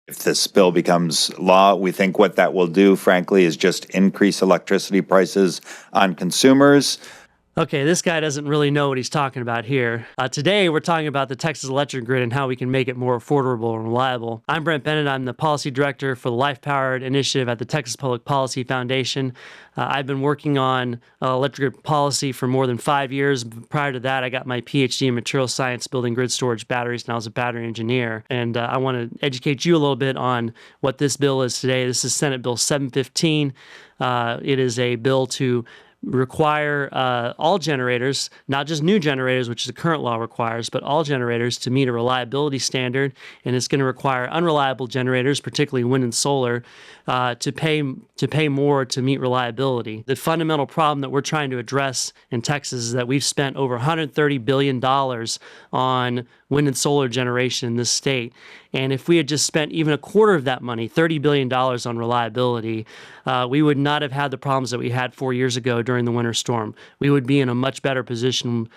If this bill becomes law, we think what that will do, frankly, is just increase electricity prices on consumers. Okay, this guy doesn't really know what he's talking about here. Today, we're talking about the Texas electric grid and how we can make it more affordable and reliable. I'm Brent Bennett. I'm the policy director for the Life Powered Initiative at the Texas Public Policy Foundation. I've been working on electric grid policy for more than 5 years. Prior to that, I got my PhD in material science building grid storage batteries, and I was a battery engineer. And I want to educate you a little bit on what this bill is today. This is Senate Bill 715. It is a bill to require all generators, not just new generators, which the current law requires, but all generators to meet a reliability standard. And it's going to require unreliable generators, particularly wind and solar, to pay more to meet reliability. The fundamental problem that we're trying to address in Texas is that we've spent over $130 billion on wind and solar generation in this state. And if we had just spent even a quarter of that money, $30 billion on reliability, we would not have had the problems that we had 4 years ago during the winter storm. We would be in a much better position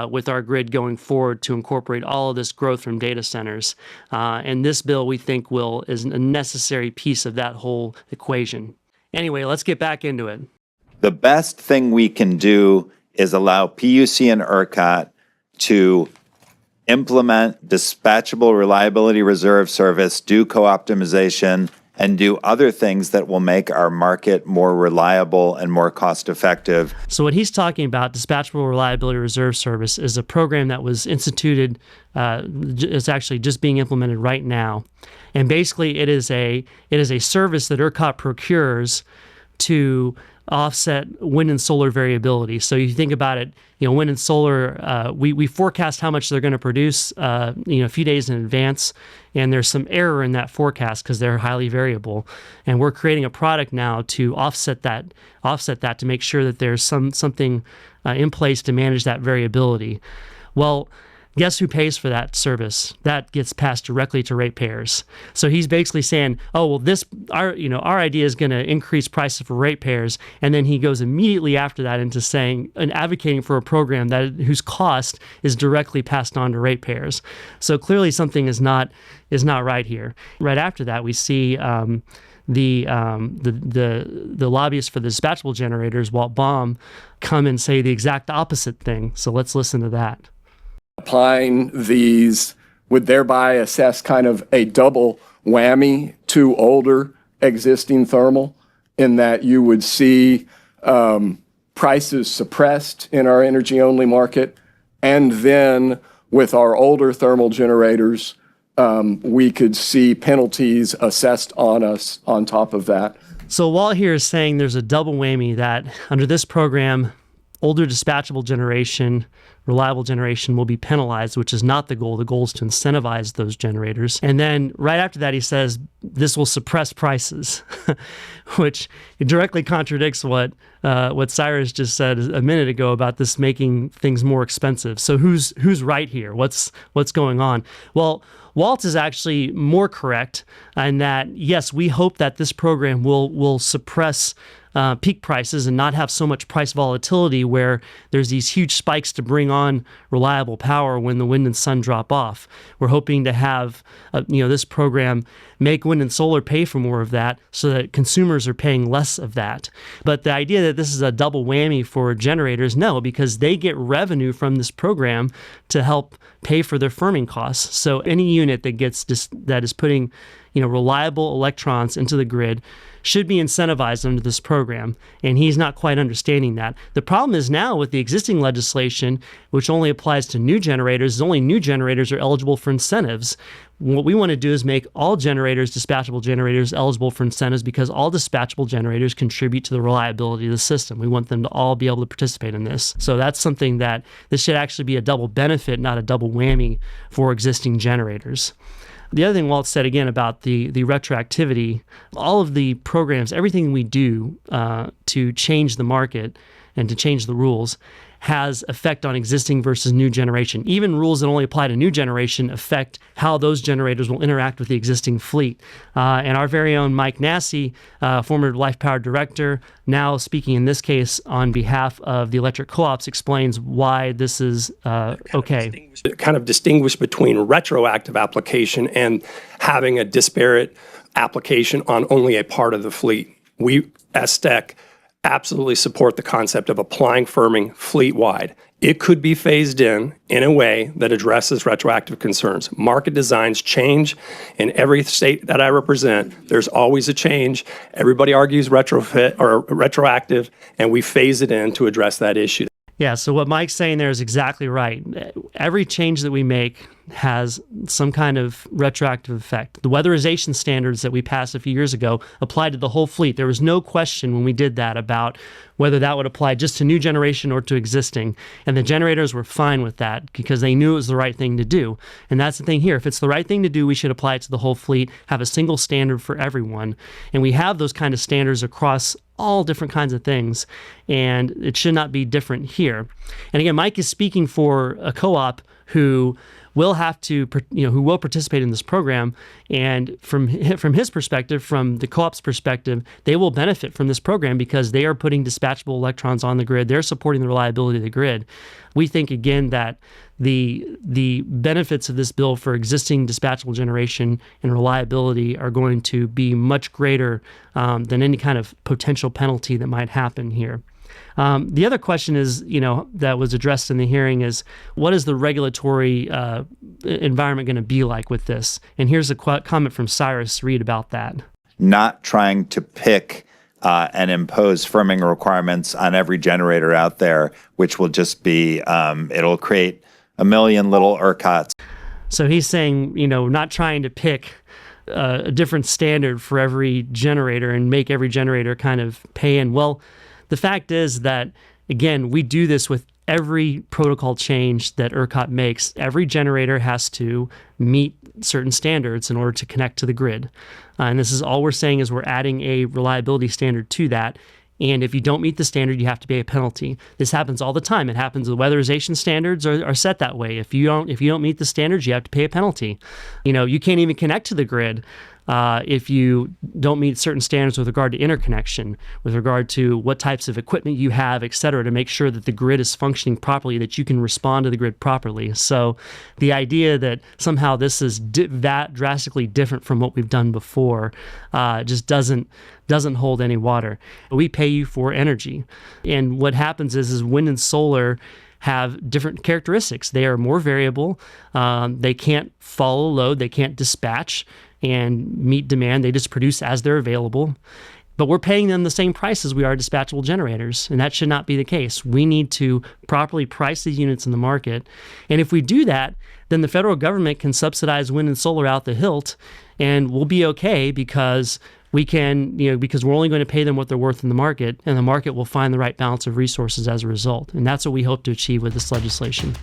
with our grid going forward to incorporate all of this growth from data centers. And this bill, we think, is a necessary piece of that whole equation. Anyway, let's get back into it. The best thing we can do is allow PUC and ERCOT to implement dispatchable reliability reserve service, do co-optimization, and do other things that will make our market more reliable and more cost-effective. So what he's talking about, dispatchable reliability reserve service, is a program that was instituted, it's actually just being implemented right now. And basically it is a service that ERCOT procures to offset wind and solar variability. So you think about it, wind and solar, we forecast how much they're going to produce, a few days in advance, and there's some error in that forecast because they're highly variable. And we're creating a product now to offset that to make sure that there's something in place to manage that variability. Well, guess who pays for that service? That gets passed directly to ratepayers. So he's basically saying, oh, well, our idea is going to increase prices for ratepayers. And then he goes immediately after that into saying and advocating for a program whose cost is directly passed on to ratepayers. So clearly something is not right here. Right after that, we see the lobbyists for the dispatchable generators, Walt Baum, come and say the exact opposite thing. So let's listen to that. Applying these would thereby assess kind of a double whammy to older existing thermal, in that you would see prices suppressed in our energy-only market, and then with our older thermal generators, we could see penalties assessed on us on top of that. So Walt here is saying there's a double whammy, that under this program, older dispatchable generation, reliable generation will be penalized, which is not the goal. The goal is to incentivize those generators. And then right after that, he says this will suppress prices, which directly contradicts what Cyrus just said a minute ago about this making things more expensive. So who's right here? What's going on? Well, Walt is actually more correct in that, yes, we hope that this program will suppress peak prices and not have so much price volatility where there's these huge spikes to bring on reliable power when the wind and sun drop off. We're hoping to have this program make wind and solar pay for more of that so that consumers are paying less of that. But the idea that this is a double whammy for generators, no, because they get revenue from this program to help pay for their firming costs. So any unit that is putting reliable electrons into the grid should be incentivized under this program, and he's not quite understanding that. The problem is now with the existing legislation, which only applies to new generators, only new generators are eligible for incentives. What we want to do is make all generators, dispatchable generators, eligible for incentives, because all dispatchable generators contribute to the reliability of the system. We want them to all be able to participate in this. So that's something that this should actually be a double benefit, not a double whammy for existing generators. The other thing Walt said again about the retroactivity, all of the programs, everything we do to change the market and to change the rules has effect on existing versus new generation. Even rules that only apply to new generation affect how those generators will interact with the existing fleet. And our very own Mike Nassy, former Life Power director, now speaking in this case on behalf of the electric co-ops, explains why this is okay. Kind of distinguish between retroactive application and having a disparate application on only a part of the fleet. We, as STEC, absolutely support the concept of applying firming fleet-wide. It could be phased in a way that addresses retroactive concerns. Market designs change. In every state that I represent, there's always a change. Everybody argues retrofit or retroactive, and we phase it in to address that issue. Yeah, so what Mike's saying there is exactly right. Every change that we make has some kind of retroactive effect. The weatherization standards that we passed a few years ago applied to the whole fleet. There was no question when we did that about whether that would apply just to new generation or to existing. And the generators were fine with that because they knew it was the right thing to do. And that's the thing here. If it's the right thing to do, we should apply it to the whole fleet, have a single standard for everyone. And we have those kind of standards across all different kinds of things, and it should not be different here. And again, Mike is speaking for a co-op who will have to, who will participate in this program, and from his perspective, from the co-op's perspective, they will benefit from this program because they are putting dispatchable electrons on the grid. They're supporting the reliability of the grid. We think again that the benefits of this bill for existing dispatchable generation and reliability are going to be much greater than any kind of potential penalty that might happen here. The other question is, that was addressed in the hearing is, what is the regulatory environment going to be like with this? And here's a comment from Cyrus Reed about that. Not trying to pick and impose firming requirements on every generator out there, which will just be, it'll create a million little ERCOTs. So he's saying, not trying to pick a different standard for every generator and make every generator kind of pay in. Well, the fact is that, again, we do this with every protocol change that ERCOT makes. Every generator has to meet certain standards in order to connect to the grid. And this is all we're saying is we're adding a reliability standard to that. And if you don't meet the standard, you have to pay a penalty. This happens all the time. It happens. The weatherization standards are set that way. If you don't meet the standards, you have to pay a penalty. You can't even connect to the grid if you don't meet certain standards with regard to interconnection, with regard to what types of equipment you have, et cetera, to make sure that the grid is functioning properly, that you can respond to the grid properly. So the idea that somehow this is that drastically different from what we've done before just doesn't hold any water. We pay you for energy. And what happens is wind and solar have different characteristics. They are more variable. They can't follow load. They can't dispatch and meet demand. They just produce as they're available. But we're paying them the same price as we are dispatchable generators, and that should not be the case. We need to properly price these units in the market. And if we do that, then the federal government can subsidize wind and solar out the hilt, and we'll be okay because we can, because we're only going to pay them what they're worth in the market, and the market will find the right balance of resources as a result. And that's what we hope to achieve with this legislation.